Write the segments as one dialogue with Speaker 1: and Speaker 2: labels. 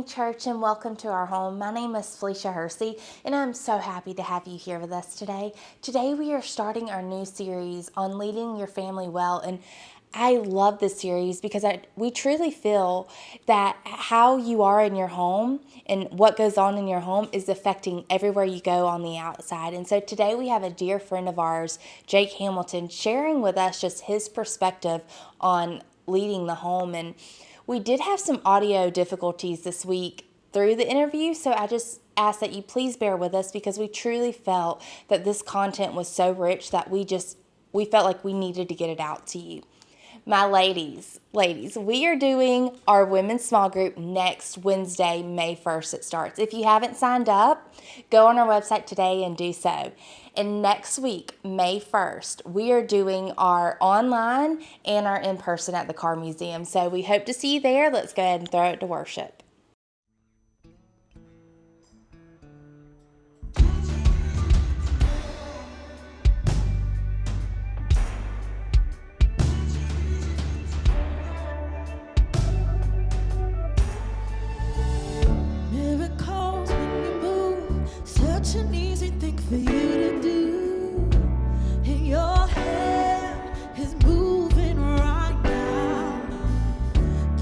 Speaker 1: morning, church, and welcome to our home. My name is Felisha Hersey, and I'm so happy to have you here with us today. Today, we are starting our new series on leading your family well, and I love this series because we truly feel that how you are in your home and what goes on in your home is affecting everywhere you go on the outside. And so today we have a dear friend of ours, Jake Hamilton, sharing with us just his perspective on leading the home. And we did have some audio difficulties this week through the interview, so I just ask that you please bear with us because we truly felt that this content was so rich that we felt like we needed to get it out to you. My ladies, we are doing our women's small group next Wednesday, May 1st it starts. If you haven't signed up, go on our website today and do so. And next week, May 1st, we are doing our online and our in-person at the Car Museum. So we hope to see you there. Let's go ahead and throw it to worship.
Speaker 2: An easy thing for you to do, and your hand is moving right now.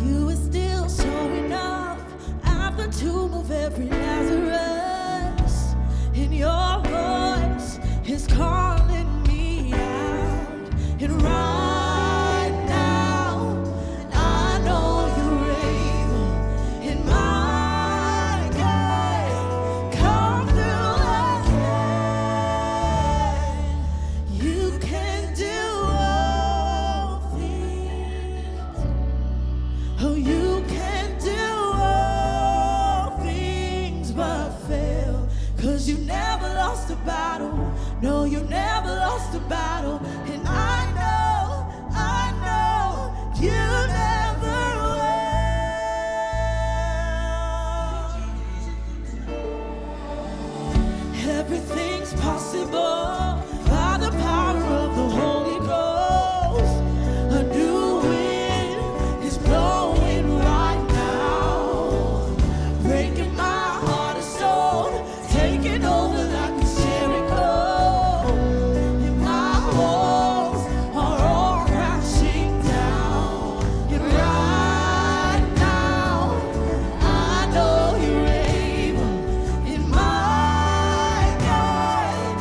Speaker 2: You are still showing up at the tomb of every Lazarus, and your voice is calling me out. And right now, I know you're able. In my God, come through. You can do all things. Oh, you can do all things but fail. 'Cause you never lost a battle. No, you never lost a battle. And I know you never will. Everything's possible by the power of the Holy Ghost. A new wind is blowing right now, breaking my heart and soul, taking over like a Jericho. And my walls are all crashing down. And right now, I know you're able. In my God,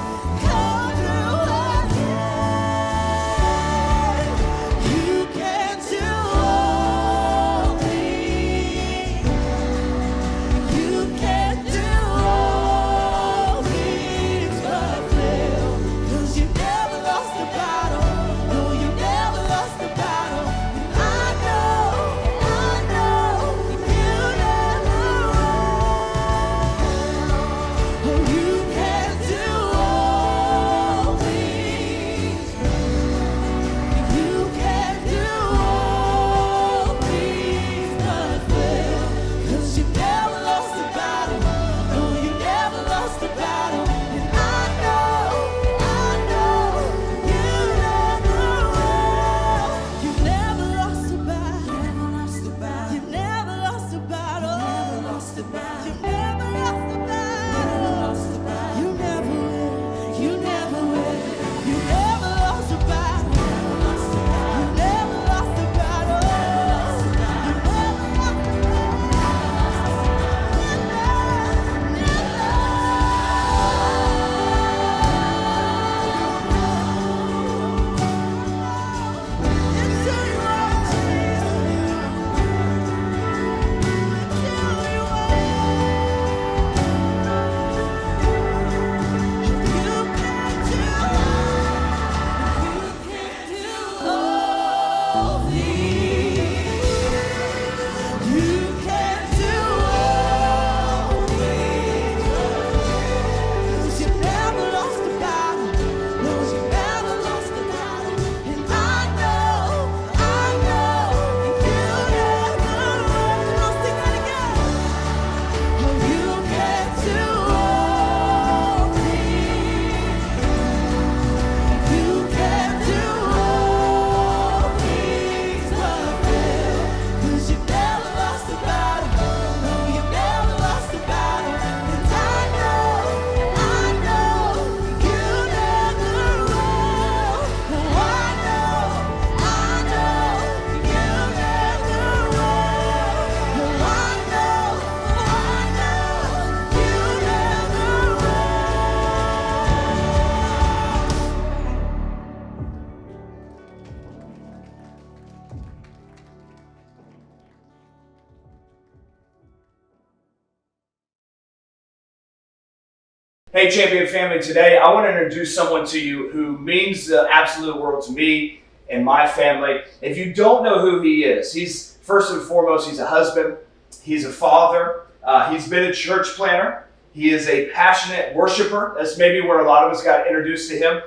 Speaker 3: Hey, Champion family, today I want to introduce someone to you who means the absolute world to me and my family. If you don't know who he is, he's first and foremost, he's a husband, he's a father, he's been a church planner, he is a passionate worshiper. That's maybe where a lot of us got introduced to him.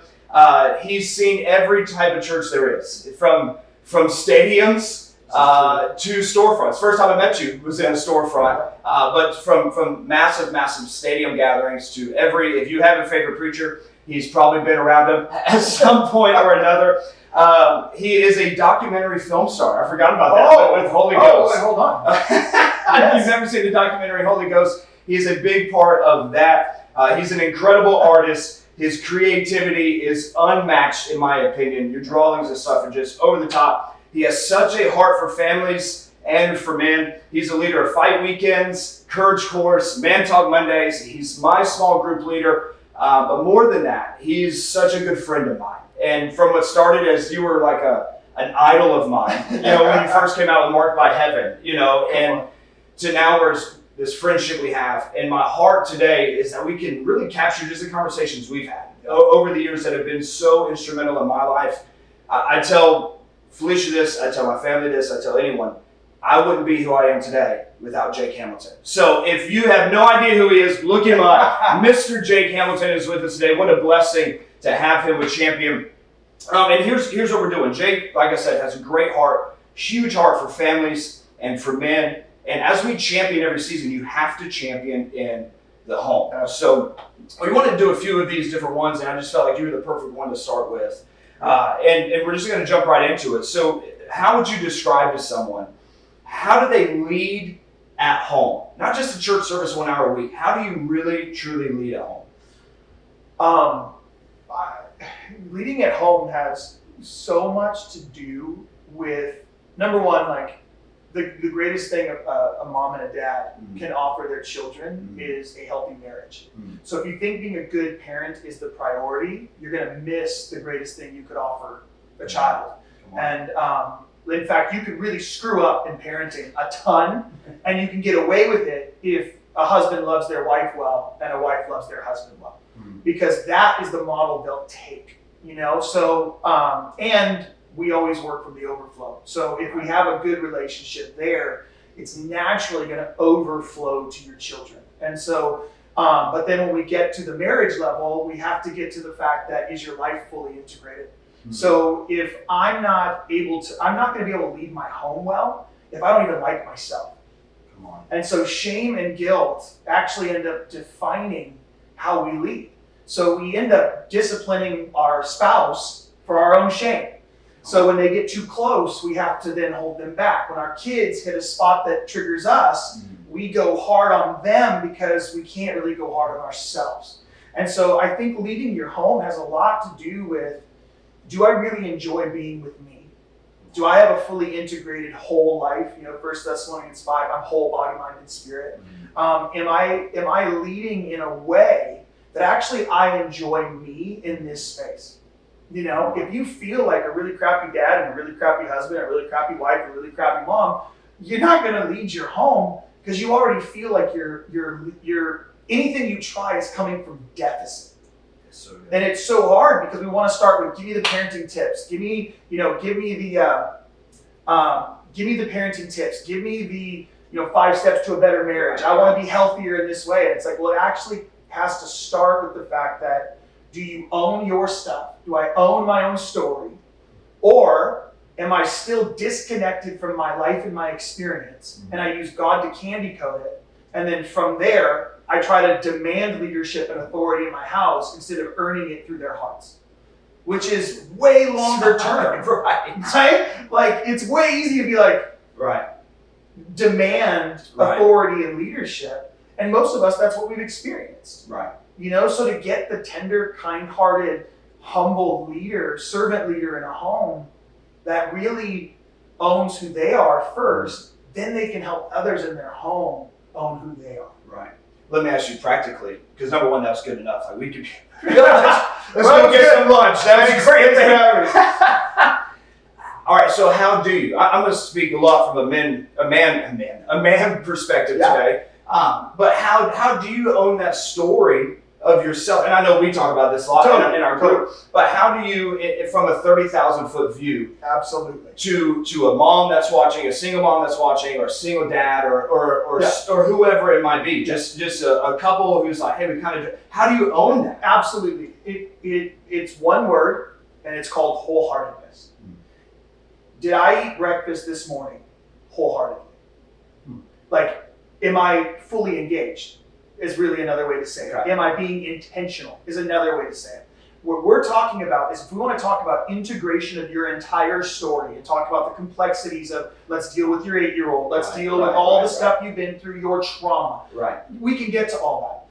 Speaker 3: He's seen every type of church there is, from stadiums to storefronts. First time I met you was in a storefront, but from massive stadium gatherings to if you have a favorite preacher, he's probably been around him at some point or another. He is a documentary film star. I forgot about that, with Holy Ghost.
Speaker 4: Wait, hold on.
Speaker 3: If you've never seen the documentary Holy Ghost, he's a big part of that. He's an incredible artist. His creativity is unmatched, in my opinion. Your drawings and stuff are just over the top. He has such a heart for families and for men. He's a leader of Fight Weekends, Courage Course, Man Talk Mondays. He's my small group leader. But more than that, he's such a good friend of mine. And from what started as you were like an idol of mine, when you first came out with Marked by Heaven, and to now where's this friendship we have. And my heart today is that we can really capture just the conversations we've had over the years that have been so instrumental in my life. I tell Felisha this, I tell my family this, I tell anyone, I wouldn't be who I am today without Jake Hamilton. So if you have no idea who he is, look him up. Mr. Jake Hamilton is with us today. What a blessing to have him with Champion. And here's what we're doing. Jake, like I said, has a great heart, huge heart for families and for men. And as we champion every season, you have to champion in the home. So we wanted to do a few of these different ones, and I just felt like you were the perfect one to start with. And we're just going to jump right into it. So how would you describe to someone, how do they lead at home? Not just a church service 1 hour a week. How do you really, truly lead at home?
Speaker 4: Leading at home has so much to do with, number one, like the greatest thing a mom and a dad can offer their children is a healthy marriage. So if you think being a good parent is the priority, you're going to miss the greatest thing you could offer a child. And in fact, you could really screw up in parenting a ton, and you can get away with it if a husband loves their wife well and a wife loves their husband well, because that is the model they'll take, So, and we always work from the overflow. So if we have a good relationship there, it's naturally going to overflow to your children. And so, but then when we get to the marriage level, we have to get to the fact that is your life fully integrated? So if I'm not going to be able to lead my home well if I don't even like myself.
Speaker 3: Come on.
Speaker 4: And so shame and guilt actually end up defining how we lead. So we end up disciplining our spouse for our own shame. So when they get too close, we have to then hold them back. When our kids hit a spot that triggers us, we go hard on them because we can't really go hard on ourselves. And so I think leading your home has a lot to do with, do I really enjoy being with me? Do I have a fully integrated whole life? 1 Thessalonians 5, I'm whole body, mind, and spirit. Am I leading in a way that actually I enjoy me in this space? If you feel like a really crappy dad and a really crappy husband, a really crappy wife, a really crappy mom, you're not going to lead your home because you already feel like you're anything you try is coming from deficit. And it's so hard because we want to start with, give me the parenting tips. Give me the parenting tips. Give me the 5 steps to a better marriage. I want to be healthier in this way. And it's like, well, it actually has to start with the fact that, do you own your stuff? Do I own my own story? Or am I still disconnected from my life and my experience? And I use God to candy coat it. And then from there, I try to demand leadership and authority in my house instead of earning it through their hearts, which is way longer term, right? Like, it's way easy to be like, demand authority and leadership. And most of us, that's what we've experienced.
Speaker 3: Right.
Speaker 4: So to get the tender, kind-hearted, humble leader, servant leader in a home that really owns who they are first, then they can help others in their home own who they are.
Speaker 3: Right. Let me ask you practically, because number one, that's good enough. Like we could, let's go get some lunch. That was great. All right. So how do you? I'm going to speak a lot from a man perspective today. But how do you own that story of yourself, and I know we talk about this a lot
Speaker 4: Totally.
Speaker 3: in our group, but how do you, from a 30,000 foot view,
Speaker 4: Absolutely.
Speaker 3: to a mom that's watching, a single mom that's watching, or a single dad, or whoever it might be, just a couple who's like, hey, we kind of, how do you own that?
Speaker 4: Absolutely. It's one word, and it's called wholeheartedness. Did I eat breakfast this morning wholeheartedly? Like, am I fully engaged? Is really another way to say it.
Speaker 3: Right.
Speaker 4: Am I being intentional? Is another way to say it. What we're talking about is, if we want to talk about integration of your entire story and talk about the complexities of, let's deal with your 8-year-old, let's deal with all the stuff you've been through, your trauma.
Speaker 3: Right.
Speaker 4: We can get to all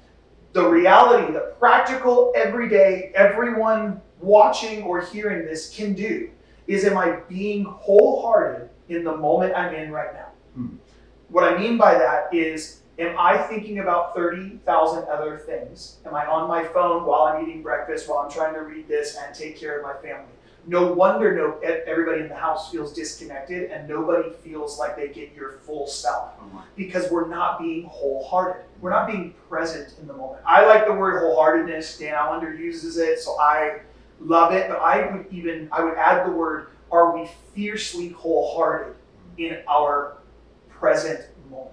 Speaker 4: that. The reality, the practical, everyday, everyone watching or hearing this can do is, am I being wholehearted in the moment I'm in right now? What I mean by that is, am I thinking about 30,000 other things? Am I on my phone while I'm eating breakfast, while I'm trying to read this and take care of my family? No wonder everybody in the house feels disconnected, and nobody feels like they get your full self, because we're not being wholehearted. We're not being present in the moment. I like the word wholeheartedness. Dan Allender uses it, so I love it. But I would add the word, are we fiercely wholehearted in our present moment?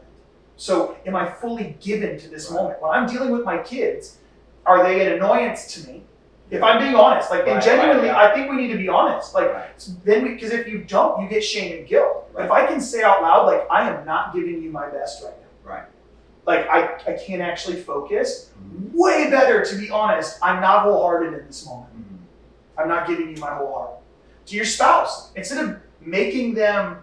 Speaker 4: So am I fully given to this moment? When I'm dealing with my kids, are they an annoyance to me? If I'm being honest, and genuinely, I think we need to be honest. Because if you don't, you get shame and guilt. But if I can say out loud, I am not giving you my best right now.
Speaker 3: Right.
Speaker 4: I can't actually focus. Way better, to be honest, I'm not wholehearted in this moment. I'm not giving you my whole heart. To your spouse, instead of making them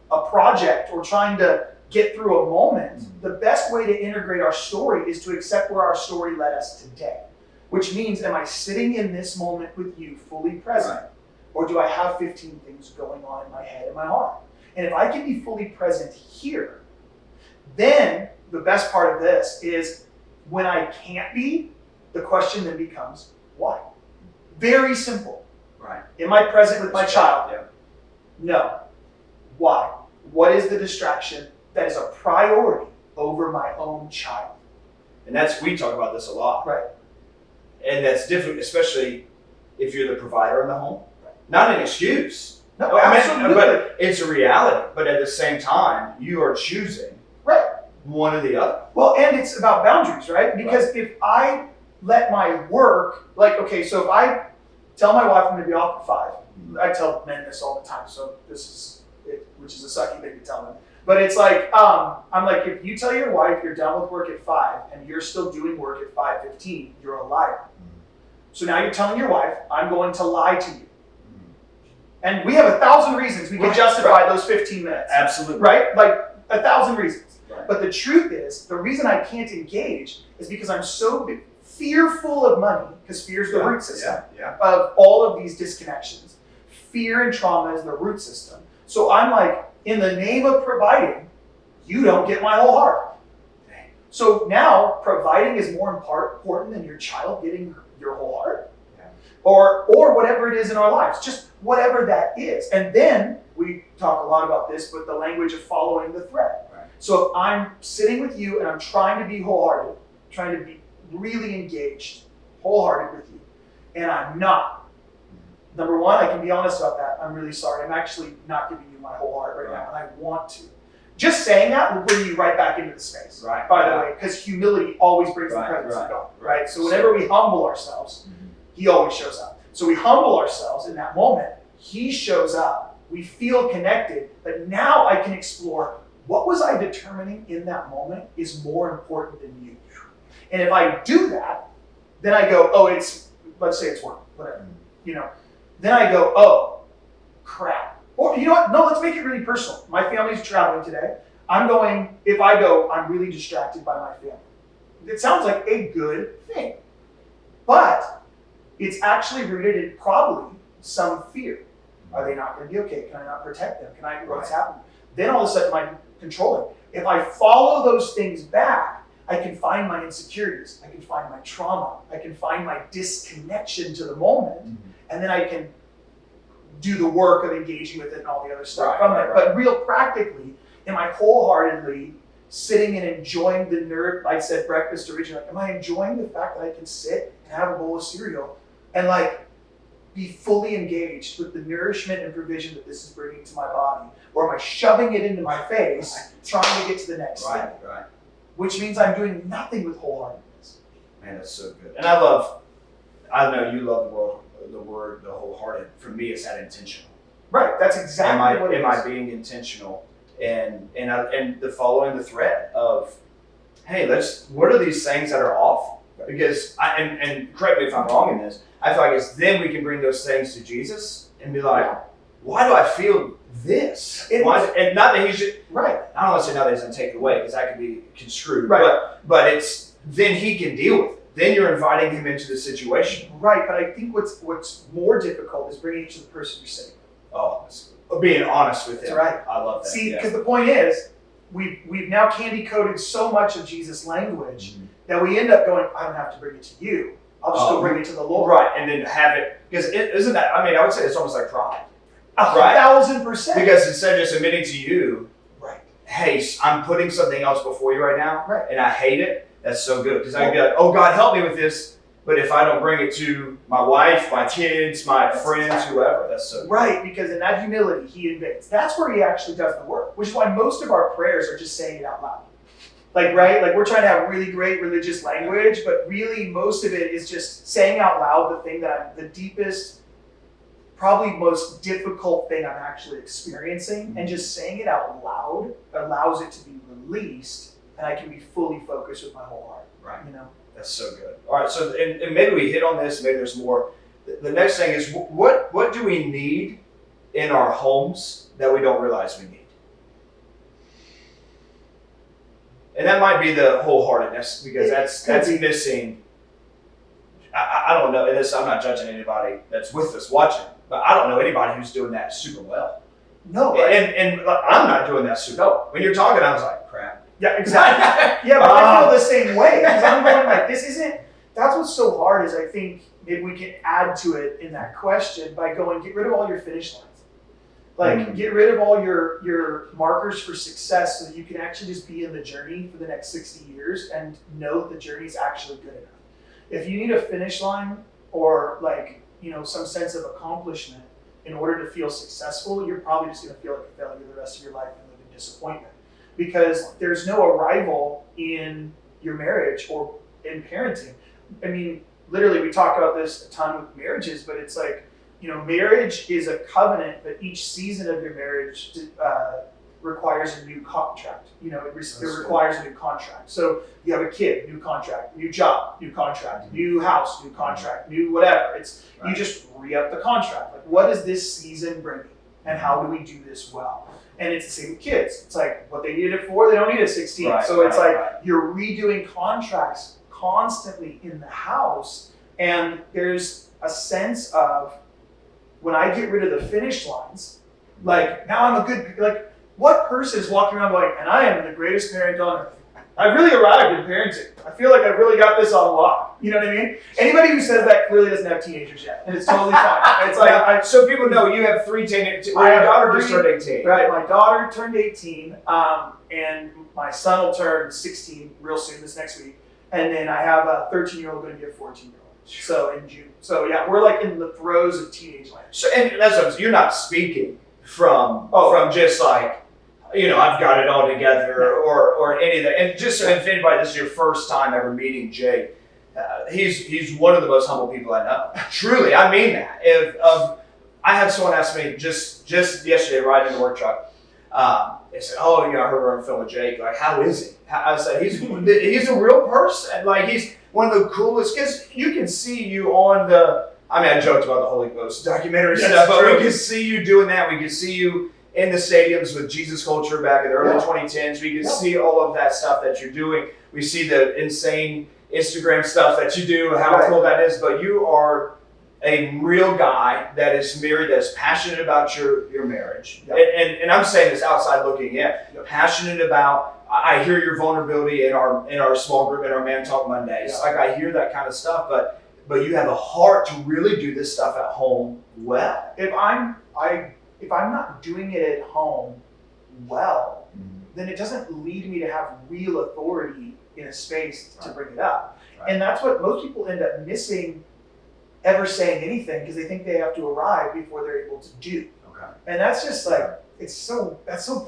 Speaker 4: a project or trying to get through a moment, the best way to integrate our story is to accept where our story led us today. Which means, am I sitting in this moment with you fully present? Right. Or do I have 15 things going on in my head and my heart? And if I can be fully present here, then the best part of this is, when I can't be, the question then becomes, why? Very simple.
Speaker 3: Right.
Speaker 4: Am I present with my child?
Speaker 3: Yeah.
Speaker 4: No. Why? What is the distraction that is a priority over my own child?
Speaker 3: And we talk about this a lot.
Speaker 4: Right.
Speaker 3: And that's different, especially if you're the provider in the home. Right. Not an excuse.
Speaker 4: No, absolutely.
Speaker 3: But it's a reality. But at the same time, you are choosing one or the other.
Speaker 4: Well, and it's about boundaries, right? Because if I let my work, so if I tell my wife I'm going to be off at 5, I tell men this all the time, so this is it, which is a sucky thing to tell them. But it's I'm like, if you tell your wife you're done with work at 5 and you're still doing work at 5:15, you're a liar. So now you're telling your wife, I'm going to lie to you. And we have 1,000 reasons we can justify those 15 minutes.
Speaker 3: Absolutely.
Speaker 4: Right? 1,000 reasons.
Speaker 3: Right.
Speaker 4: But the truth is, the reason I can't engage is because I'm so fearful of money, because fear is the root system of all of these disconnections. Fear and trauma is the root system. So I'm like, in the name of providing, you don't get my whole heart. So now providing is more important than your child getting your whole heart. Or whatever it is in our lives, just whatever that is. And then we talk a lot about this, but the language of following the thread. Right. So if I'm sitting with you and I'm trying to be wholehearted, trying to be really engaged, wholehearted with you, and I'm not, number one, I can be honest about that. I'm really sorry. I'm actually not giving you my whole heart right now, and I want to. Just saying that will bring you right back into the space, by the way, because humility always brings the presence of God, right? So whenever we humble ourselves, He always shows up. So we humble ourselves in that moment. He shows up. We feel connected, but now I can explore, what was I determining in that moment is more important than you? And if I do that, then I go, let's say it's work, whatever, Then I go, oh, crap. Or you know what? No, let's make it really personal. My family's traveling today. I'm really distracted by my family. It sounds like a good thing, but it's actually rooted in probably some fear. Are they not going to be okay? Can I not protect them? What's happening? Then all of a sudden I'm controlling. If I follow those things back, I can find my insecurities. I can find my trauma. I can find my disconnection to the moment. And then I can do the work of engaging with it and all the other stuff from it. But real practically, am I wholeheartedly sitting and enjoying the nerd, I said breakfast originally, am I enjoying the fact that I can sit and have a bowl of cereal and like be fully engaged with the nourishment and provision that this is bringing to my body? Or am I shoving it into my face, trying to get to the next thing?
Speaker 3: Right.
Speaker 4: Which means I'm doing nothing with wholeheartedness.
Speaker 3: Man, that's so good. And I know you love the word, the wholehearted. For me, it's that intentional.
Speaker 4: Right, that's exactly what it is.
Speaker 3: Am I being intentional? And the following the thread of, hey, what are these things that are off? Because and correct me if I'm wrong in this, I feel like it's then we can bring those things to Jesus and be like, why do I feel this? And not that he should.
Speaker 4: Right.
Speaker 3: I don't want to say not that he's going to take it away because that could be construed.
Speaker 4: Right.
Speaker 3: But it's then he can deal with it. Then you're inviting him into the situation.
Speaker 4: Right. But I think what's more difficult is bringing it to the person you're sitting with.
Speaker 3: Oh, being honest with him.
Speaker 4: That's right.
Speaker 3: I love that.
Speaker 4: See, because the point is, we've now candy coated so much of Jesus' language that we end up going, I don't have to bring it to you. I'll just go bring it to the Lord.
Speaker 3: Right, and then have it, because isn't that, I would say it's almost like pride.
Speaker 4: 1,000%.
Speaker 3: Because instead of just admitting to you,
Speaker 4: right,
Speaker 3: hey, I'm putting something else before you right now,
Speaker 4: right,
Speaker 3: and I hate it, that's so good. Because I can be like, oh God, help me with this, but if I don't bring it to my wife, my kids, my friends, whoever, that's so good.
Speaker 4: Right, because in that humility, he invades. That's where he actually does the work, which is why most of our prayers are just saying it out loud. Like, right? Like, we're trying to have really great religious language, but really most of it is just saying out loud the thing that the deepest, probably most difficult thing I'm actually experiencing, and just saying it out loud allows it to be released, and I can be fully focused with my whole heart.
Speaker 3: Right.
Speaker 4: You know?
Speaker 3: That's so good. All right, so and maybe we hit on this, maybe there's more. The next thing is, what do we need in our homes that we don't realize we need? And that might be the wholeheartedness, because that's missing. I don't know, and I'm not judging anybody that's with us watching, but I don't know anybody who's doing that super well.
Speaker 4: No, right?
Speaker 3: And I'm not doing that super well. When you're talking, I was like, crap.
Speaker 4: Yeah, exactly. Yeah, but I feel the same way, because I'm going like, that's what's so hard is I think maybe we can add to it in that question by going, get rid of all your finish lines. Like, get rid of all your markers for success so that you can actually just be in the journey for the next 60 years and know that the journey is actually good enough. If you need a finish line or some sense of accomplishment in order to feel successful, you're probably just going to feel like a failure the rest of your life and live in disappointment. Because there's no arrival in your marriage or in parenting. I mean, literally, we talk about this a ton with marriages, but it's like, marriage is a covenant, but each season of your marriage requires a new contract. It requires a new contract. So you have a kid, new contract, new job, new contract, new house, new contract, new whatever. You just re-up the contract. Like, what is this season bringing? And how do we do this well? And it's the same with kids. It's like, what they needed it for, they don't need it at 16.
Speaker 3: Right,
Speaker 4: so it's you're redoing contracts constantly in the house. And there's a sense of, when I get rid of the finish lines, like, now I'm a good, like, what person is walking around going, and I am the greatest parent on earth? I've really arrived in parenting. I feel like I've really got this on lock. You know what I mean? Anybody who says that clearly doesn't have teenagers yet, and it's totally fine. It's like,
Speaker 3: so people know you have 3 teenagers. Your daughter just turned 18.
Speaker 4: Right, my daughter turned 18, and my son will turn 16 real soon, this next week. And then I have a 13-year-old going to be a 14-year-old. So in June. So yeah, we're like in the throes of teenage life.
Speaker 3: So, and that's what you're not speaking from just like, I've got it all together or any of that. And just if anybody, this is your first time ever meeting Jake, he's one of the most humble people I know. Truly, I mean that. I had someone ask me just yesterday riding in the work truck. They said, "Oh, I heard we're on film with Jake. Like, how is he?" I said, "He's a real person. Like, he's one of the coolest, because you can see you on I joked about the Holy Ghost documentary stuff, but we can see you doing that. We can see you in the stadiums with Jesus Culture back in the early 2010s. We can see all of that stuff that you're doing. We see the insane Instagram stuff that you do, how cool that is. But you are a real guy that is married, that's passionate about your marriage. Yep. And I'm saying this outside looking in. Yep. Passionate about, I hear your vulnerability in our small group, in our Man Talk Mondays. Like, I hear that kind of stuff, but you have a heart to really do this stuff at home well.
Speaker 4: If I'm not doing it at home well, then it doesn't lead me to have real authority in a space to bring it up.
Speaker 3: Right.
Speaker 4: And that's what most people end up missing ever saying anything, because they think they have to arrive before they're able to do.
Speaker 3: Okay.
Speaker 4: And that's just like, that's so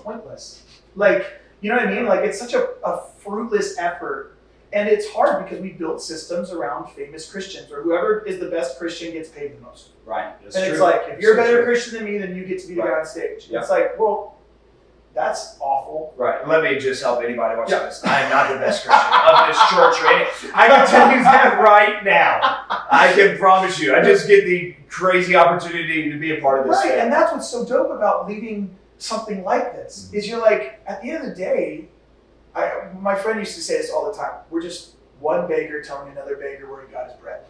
Speaker 4: pointless. Like, you know what I mean? Like, it's such a fruitless effort. And it's hard because we built systems around famous Christians, or whoever is the best Christian gets paid the most.
Speaker 3: Right. That's
Speaker 4: And
Speaker 3: true.
Speaker 4: it's like, if you're a
Speaker 3: So
Speaker 4: better
Speaker 3: true.
Speaker 4: Christian than me, then you get to be the guy on stage.
Speaker 3: Yeah.
Speaker 4: It's like, well, that's awful.
Speaker 3: Right. Let me just help anybody watching
Speaker 4: Yeah.
Speaker 3: this. I am not the best Christian of this church or anything. I can tell you that right now. I can promise you. I just get the crazy opportunity to be a part of this
Speaker 4: Right,
Speaker 3: family.
Speaker 4: and that's what's so dope about leading something like this, is you're like, at the end of the day, my friend used to say this all the time, we're just one beggar telling another beggar where he got his bread.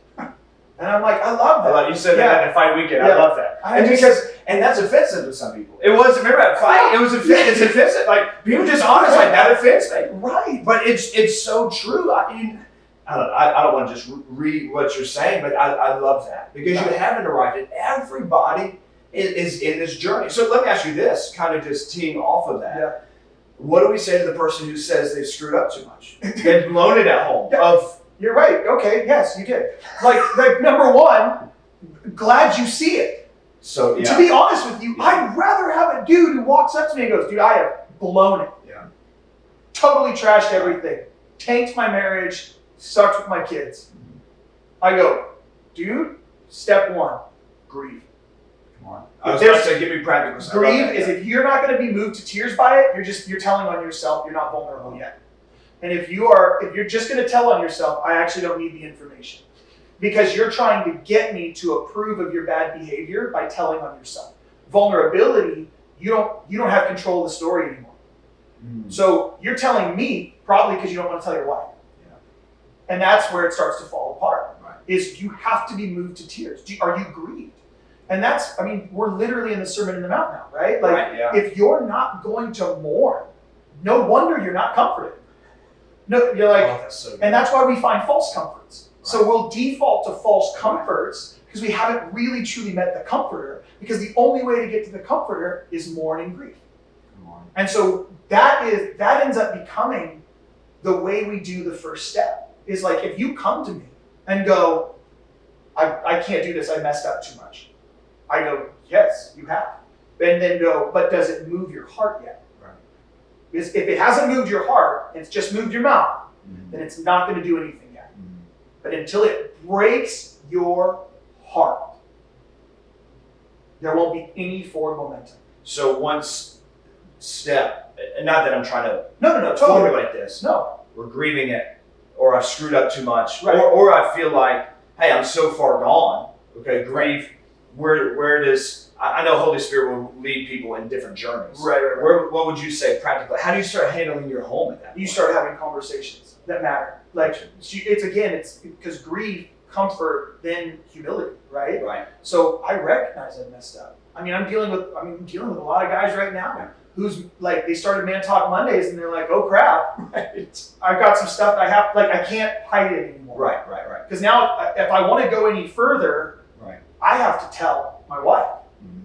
Speaker 4: And I'm like, I love that.
Speaker 3: You said that at the fight weekend.
Speaker 4: Yeah.
Speaker 3: I love that.
Speaker 4: I
Speaker 3: And
Speaker 4: just-
Speaker 3: that's offensive to some people. It was, remember at fight, it was it's offensive. Like, people just honest like that offends me.
Speaker 4: Right.
Speaker 3: But it's so true. I mean, I don't know. I don't want to just read what you're saying, but I love that, because you haven't arrived, and everybody is in this journey. So let me ask you this, kind of just teeing off of that.
Speaker 4: Yeah.
Speaker 3: What do we say to the person who says they've screwed up too much? They've blown it at home.
Speaker 4: Yeah. You're right. Okay. Yes, you did. Like number one, glad you see it.
Speaker 3: So yeah.
Speaker 4: To be honest with you, I'd rather have a dude who walks up to me and goes, dude, I have blown it.
Speaker 3: Yeah.
Speaker 4: Totally trashed everything. Tanked my marriage. Sucked with my kids. I go, dude, step one, grieve.
Speaker 3: Come on. I was about to say, give me practical stuff.
Speaker 4: Grieve is if you're not going to be moved to tears by it, you're telling on yourself you're not vulnerable yet. And if you're just going to tell on yourself, I actually don't need the information, because you're trying to get me to approve of your bad behavior by telling on yourself. Vulnerability, you don't have control of the story anymore. So you're telling me probably because you don't want to tell your wife.
Speaker 3: Yeah.
Speaker 4: And that's where it starts to fall apart.
Speaker 3: Right.
Speaker 4: Is you have to be moved to tears. Are you grieved? And that's, I mean, we're literally in the Sermon on the Mount now, right? Like,
Speaker 3: Right, yeah.
Speaker 4: if you're not going to mourn, no wonder you're not comforted. No, you're like,
Speaker 3: Oh, that's so good.
Speaker 4: and that's why we find false comforts. So
Speaker 3: Right.
Speaker 4: we'll default to false comforts because we haven't really truly met the comforter, because the only way to get to the comforter is mourn and grief.
Speaker 3: Come on.
Speaker 4: And so that ends up becoming the way we do the first step. Is like, if you come to me and go, I can't do this, I messed up too much. I go, yes, you have. And then go, but does it move your heart yet?
Speaker 3: Right.
Speaker 4: Because if it hasn't moved your heart, and it's just moved your mouth,
Speaker 3: Mhm.
Speaker 4: then it's not going to do anything yet.
Speaker 3: Mhm.
Speaker 4: But until it breaks your heart, there won't be any forward momentum.
Speaker 3: So step, and not that I'm trying to
Speaker 4: No, totally.
Speaker 3: formulate this.
Speaker 4: No.
Speaker 3: We're grieving it, or I've screwed up too much,
Speaker 4: Right.
Speaker 3: or I feel like, hey, I'm so far gone. Okay, grief. Where does I know Holy Spirit will lead people in different journeys.
Speaker 4: Right.
Speaker 3: What would you say practically? How do you start handling your home at that point?
Speaker 4: You start having conversations that matter. Like, it's because grief, comfort, then humility, right?
Speaker 3: Right.
Speaker 4: So I recognize I messed up. I mean, I'm dealing with a lot of guys right now who's like, they started Man Talk Mondays and they're like, oh crap, I've got some stuff I can't hide it anymore.
Speaker 3: Right.
Speaker 4: Because now if I want to go any further,
Speaker 3: Right.
Speaker 4: I have to tell my wife.
Speaker 3: Mhm.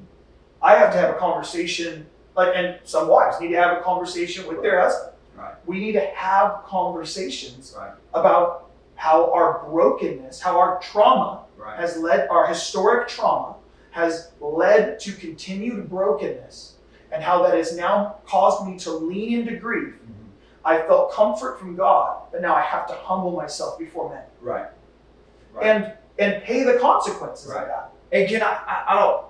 Speaker 4: I have to have a conversation, and some wives need to have a conversation with their husband.
Speaker 3: Right.
Speaker 4: We need to have conversations
Speaker 3: Right.
Speaker 4: about how our brokenness, how our trauma
Speaker 3: Right.
Speaker 4: has led, our historic trauma has led to continued brokenness, and how that has now caused me to lean into grief.
Speaker 3: Mhm.
Speaker 4: I felt comfort from God, but now I have to humble myself before men.
Speaker 3: Right.
Speaker 4: And pay the consequences
Speaker 3: Right.
Speaker 4: of that.
Speaker 3: And can I don't,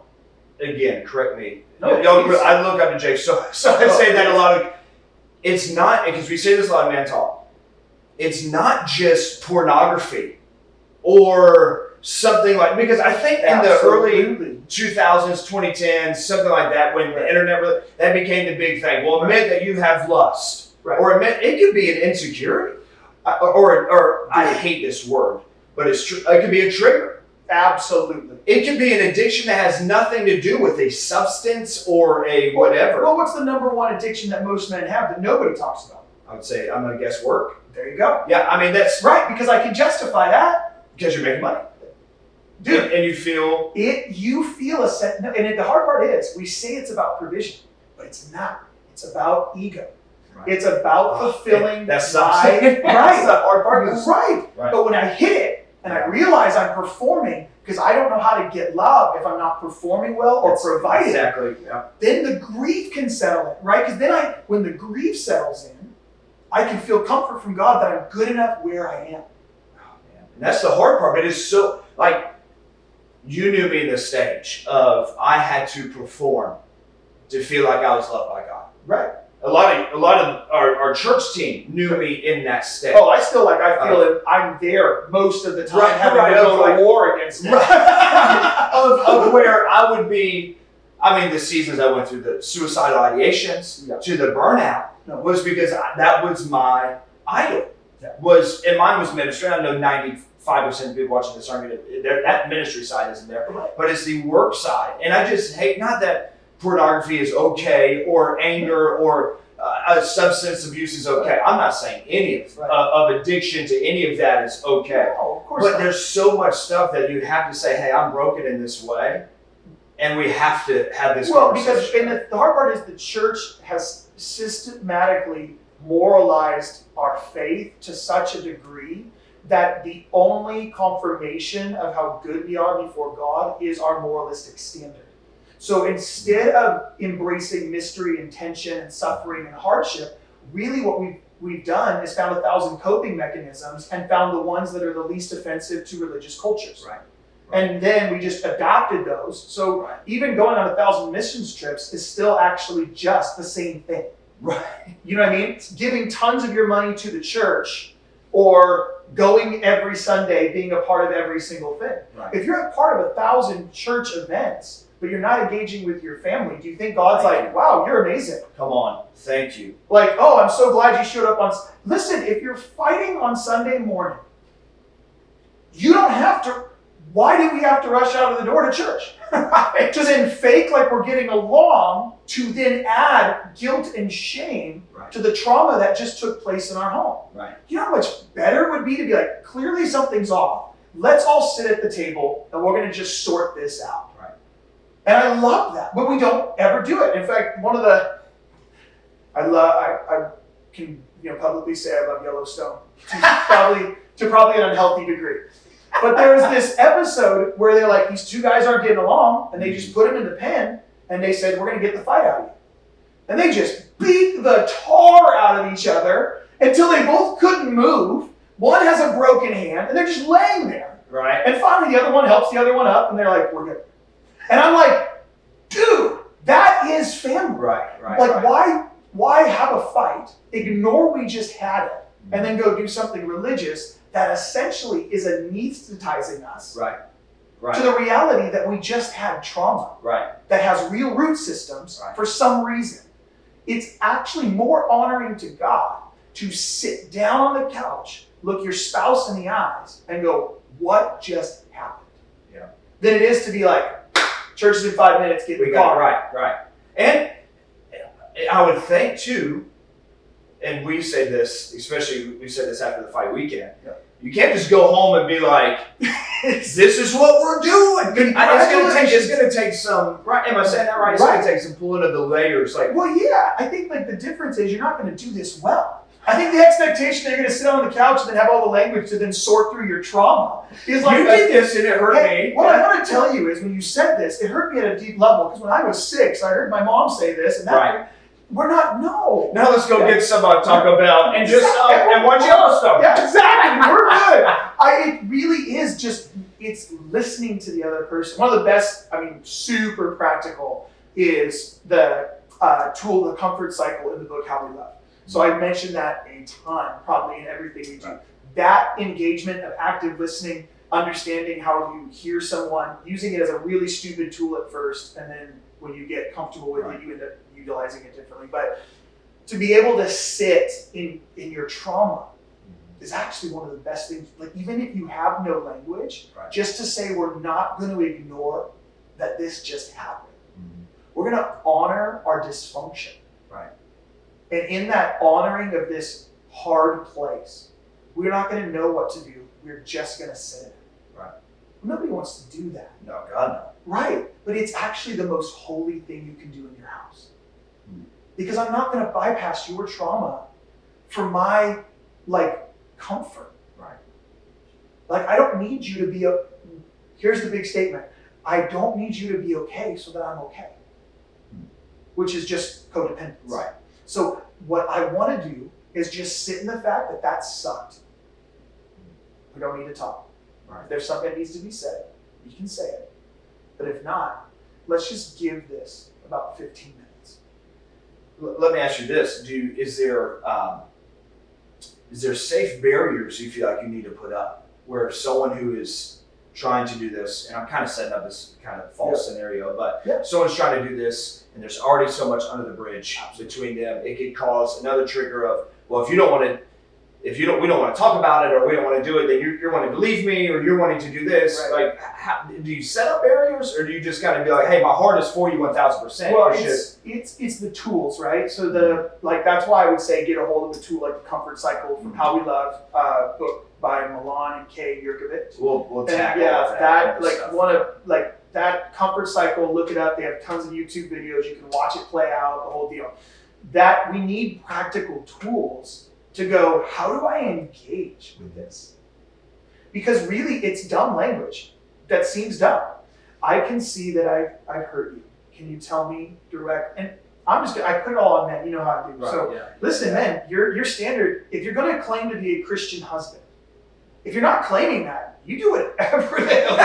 Speaker 3: again, correct me.
Speaker 4: No,
Speaker 3: Y'all,
Speaker 4: please.
Speaker 3: I look up to Jake, so I say that a lot. It's not, because we say this a lot in Man Talk, it's not just pornography or something like, because I think in the early
Speaker 4: Absolutely.
Speaker 3: 2000s, 2010s, something like that, when the internet really, that became the big thing. Well, admit that you have lust.
Speaker 4: Right.
Speaker 3: Or admit, it could be an insecurity. Or I hate this word, but it could be a trigger.
Speaker 4: Absolutely.
Speaker 3: It can be an addiction that has nothing to do with a substance or a whatever.
Speaker 4: Well, what's the number one addiction that most men have that nobody talks about?
Speaker 3: I would say, I'm going to guess work.
Speaker 4: There you go.
Speaker 3: Yeah, I mean, that's
Speaker 4: Right, because I can justify that.
Speaker 3: because you're making money.
Speaker 4: Dude,
Speaker 3: And you feel,
Speaker 4: you feel a sense, and the hard part is, we say it's about provision, but it's not. It's about ego.
Speaker 3: Right.
Speaker 4: It's about fulfilling
Speaker 3: that's
Speaker 4: my
Speaker 3: right. That's the hard part.
Speaker 4: Right. But when I hit it and I realize I'm performing, because I don't know how to get love if I'm not performing well or providing.
Speaker 3: Exactly. Yeah.
Speaker 4: Then the grief can settle in, right? Because then when the grief settles in, I can feel comfort from God that I'm good enough where I am.
Speaker 3: Oh, man. And that's the hard part. It is so, like, you knew me in the stage of I had to perform to feel like I was loved by God.
Speaker 4: Right.
Speaker 3: A lot of our church team knew me in that state.
Speaker 4: Oh, I still I feel that I'm there most of the time, having to go to war against it.
Speaker 3: of where I would be. I mean, the seasons I went through, the suicidal ideations to the burnout, was because that was my idol.
Speaker 4: Yeah.
Speaker 3: And mine was ministry. I know 95% of people watching this aren't going to. That ministry side isn't there, but it's the work side. And I just hate, not that pornography is okay, or anger, or substance abuse is okay. I'm not saying any of addiction to any of that is okay.
Speaker 4: No, of course
Speaker 3: but
Speaker 4: not.
Speaker 3: there's so much stuff that you have to say, hey, I'm broken in this way, and we have to have this conversation.
Speaker 4: Because the hard part is the church has systematically moralized our faith to such a degree that the only confirmation of how good we are before God is our moralistic standard. So instead of embracing mystery and tension and suffering and hardship, really what we've done is found 1,000 coping mechanisms and found the ones that are the least offensive to religious cultures.
Speaker 3: Right.
Speaker 4: And then we just adopted those. So even going on 1,000 missions trips is still actually just the same thing.
Speaker 3: Right.
Speaker 4: You know what I mean? It's giving tons of your money to the church, or going every Sunday, being a part of every single thing.
Speaker 3: Right.
Speaker 4: If you're a part of 1,000 church events, but you're not engaging with your family, do you think God's like, wow, you're amazing?
Speaker 3: Come on. Thank you.
Speaker 4: Like, oh, I'm so glad you showed up on... Listen, if you're fighting on Sunday morning, you don't have to... Why do we have to rush out of the door to church? To then fake like we're getting along, to then add guilt and shame to the trauma that just took place in our home.
Speaker 3: Right.
Speaker 4: You know how much better it would be to be like, clearly something's off. Let's all sit at the table and we're going to just sort this out.
Speaker 3: Right.
Speaker 4: And I love that, but we don't ever do it. In fact, one of the... I can publicly say I love Yellowstone to probably an unhealthy degree. But there was this episode where they're like, these two guys aren't getting along, and they just put them in the pen, and they said, we're going to get the fight out of you. And they just beat the tar out of each other until they both couldn't move. One has a broken hand, and they're just laying there.
Speaker 3: Right.
Speaker 4: And finally, the other one helps the other one up, and they're like, we're good. And I'm like, dude, that is family.
Speaker 3: Right.
Speaker 4: Like, why have a fight, ignore we just had it, and then go do something religious that essentially is anesthetizing us to the reality that we just had trauma that has real root systems for some reason. It's actually more honoring to God to sit down on the couch, look your spouse in the eyes, and go, what just happened?
Speaker 3: Yeah.
Speaker 4: Than it is to be like, church is in 5 minutes, get in the car.
Speaker 3: Right. And I would think too, and we say this, especially we said this after the fight weekend, you can't just go home and be like, this is what we're doing. It's going to take some, right? Am I saying that right? It's going to take some pulling of the layers.
Speaker 4: Well, yeah, I think the difference is you're not going to do this well. I think the expectation that you're going to sit on the couch and then have all the language to then sort through your trauma is like...
Speaker 3: You did this and it hurt me.
Speaker 4: What I want to tell you is when you said this, it hurt me at a deep level, because when I was 6, I heard my mom say this, and that... We're not, no.
Speaker 3: Now let's go get some Taco Bell and just and watch Yellowstone.
Speaker 4: Yeah, exactly. We're good. It really is just, it's listening to the other person. One of the best, super practical, is the tool, the comfort cycle in the book, How We Love. So I mentioned that a ton, probably in everything we do. That engagement of active listening, understanding how you hear someone, using it as a really stupid tool at first, and then when you get comfortable with it, you end up utilizing it differently. But to be able to sit in your trauma is actually one of the best things. Like, even if you have no language, just to say we're not going to ignore that this just happened. We're going to honor our dysfunction. And in that honoring of this hard place, we're not going to know what to do. We're just going to sit in it. Nobody wants to do that.
Speaker 3: No, God no.
Speaker 4: Right. But it's actually the most holy thing you can do in your house. Because I'm not going to bypass your trauma for my comfort.
Speaker 3: Right.
Speaker 4: I don't need you to be here's the big statement. I don't need you to be okay so that I'm okay. Which is just codependence.
Speaker 3: Right.
Speaker 4: So what I want to do is just sit in the fact that that sucked. We don't need to talk.
Speaker 3: Right.
Speaker 4: If there's something that needs to be said, you can say it. But if not, let's just give this about 15 minutes.
Speaker 3: Let me ask you this: is there safe barriers you feel like you need to put up where someone who is trying to do this, and I'm kind of setting up this kind of false scenario, but someone's trying to do this and there's already so much under the bridge between them, it could cause another trigger of, well, if we don't want to talk about it, or we don't want to do it, then you're wanting to leave me, or you're wanting to do this.
Speaker 4: Right.
Speaker 3: Do you set up barriers, or do you just kind of be like, hey, my heart is for you 1,000%?
Speaker 4: Well, it's the tools, right? So that's why I would say get a hold of a tool like the Comfort Cycle from How We Love, book by Milan and Kay Yerkovich.
Speaker 3: We'll tackle
Speaker 4: that Comfort Cycle. Look it up. They have tons of YouTube videos. You can watch it play out, the whole deal. That we need practical tools to go, how do I engage with this? Because really, it's dumb language that seems dumb. I can see that I've hurt you. Can you tell me direct? And I put it all on men. You know how I do.
Speaker 3: Right,
Speaker 4: So listen, men, your standard, if you're going to claim to be a Christian husband, if you're not claiming that, you do whatever the hell you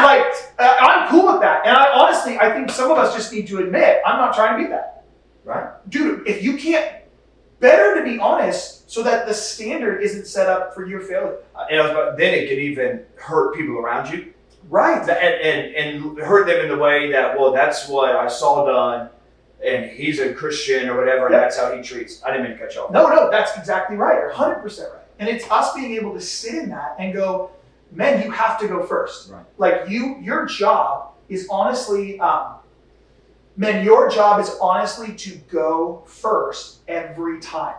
Speaker 4: want. I'm cool with that. And I think some of us just need to admit, I'm not trying to be that.
Speaker 3: Right.
Speaker 4: Dude, if you can't, better to be honest so that the standard isn't set up for your failure.
Speaker 3: Then it could even hurt people around you.
Speaker 4: Right.
Speaker 3: And hurt them in the way that, well, that's what I saw done, and he's a Christian or whatever, and that's how he treats. I didn't mean to cut you off.
Speaker 4: No, that's exactly right. You're 100% right. And it's us being able to sit in that and go, men, you have to go first.
Speaker 3: Right.
Speaker 4: Your job is honestly, your job is honestly to go first every time.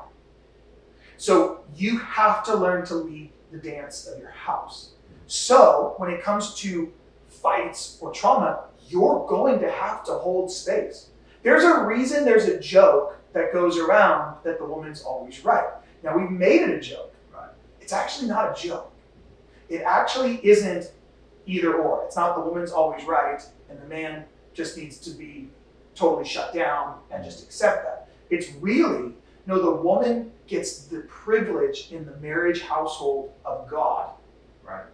Speaker 4: So you have to learn to lead the dance of your house. So when it comes to fights or trauma, you're going to have to hold space. There's a reason there's a joke that goes around that the woman's always right. Now, we've made it a joke.
Speaker 3: Right.
Speaker 4: It's actually not a joke. It actually isn't either or. It's not the woman's always right and the man just needs to be totally shut down and just accept that. It's really, the woman gets the privilege in the marriage household of God.
Speaker 3: Right.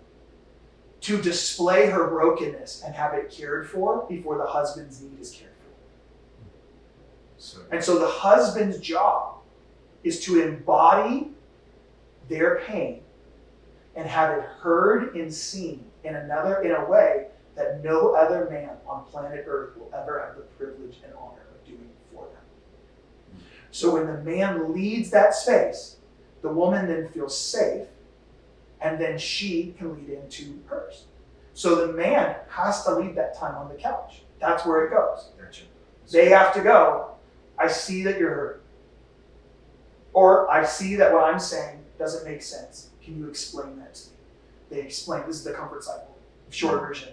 Speaker 4: To display her brokenness and have it cared for before the husband's need is cared for. And so the husband's job is to embody their pain and have it heard and seen in a way that no other man on planet Earth will ever have the privilege and honor of doing for them. So when the man leads that space, the woman then feels safe, and then she can lead into hers. So the man has to lead that time on the couch. That's where it goes.
Speaker 3: Gotcha.
Speaker 4: They have to go, I see that you're hurt. Or I see that what I'm saying doesn't make sense. Can you explain that to me? They explain, this is the Comfort Cycle, short version.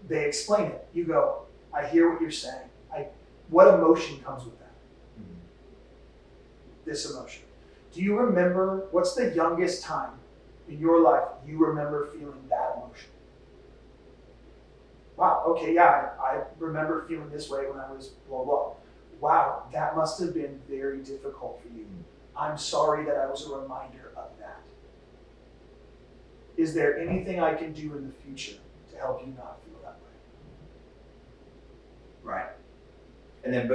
Speaker 4: They explain it. You go, I hear what you're saying. What emotion comes with that? This emotion. Do you remember, what's the youngest time in your life you remember feeling that emotion? Wow, okay, yeah, I remember feeling this way when I was blah, blah. Wow, that must have been very difficult for you. I'm sorry that I was a reminder of that. Is there anything I can do in the future to help you not feel that way?
Speaker 3: Right. And then,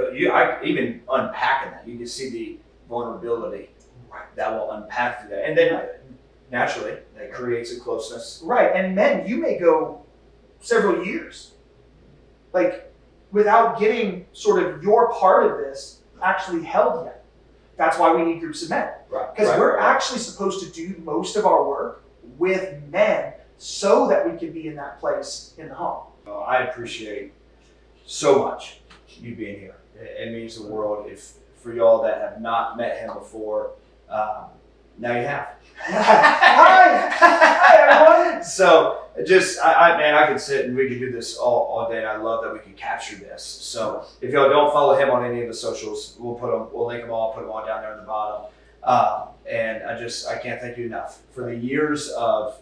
Speaker 3: even unpacking that, you can see the vulnerability that will unpack through that. And then, naturally, that creates a closeness.
Speaker 4: Right, and men, you may go several years, without getting sort of your part of this actually held yet. That's why we need groups of men.
Speaker 3: Right.
Speaker 4: Because we're actually supposed to do most of our work with men so that we can be in that place in the home.
Speaker 3: I appreciate so much you being here. It means the world. If for y'all that have not met him before, now you have.
Speaker 4: Hi everyone.
Speaker 3: So just, I could sit and we could do this all day, and I love that we can capture this. So if y'all don't follow him on any of the socials, we'll link them all, put them all down there at the bottom. And I can't thank you enough for the years of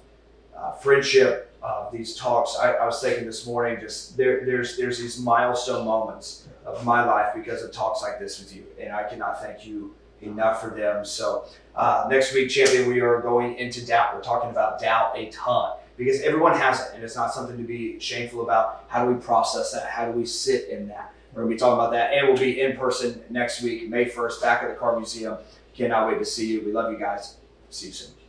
Speaker 3: friendship, these talks. I was thinking this morning, just there's these milestone moments of my life because of talks like this with you, and I cannot thank you enough for them. So next week, champion, we are going into doubt. We're talking about doubt a ton because everyone has it, and it's not something to be shameful about. How do we process that? How do we sit in that? We're going to be talking about that, and we'll be in person next week, May 1st, back at the Car Museum. Cannot wait to see you. We love you guys. See you soon.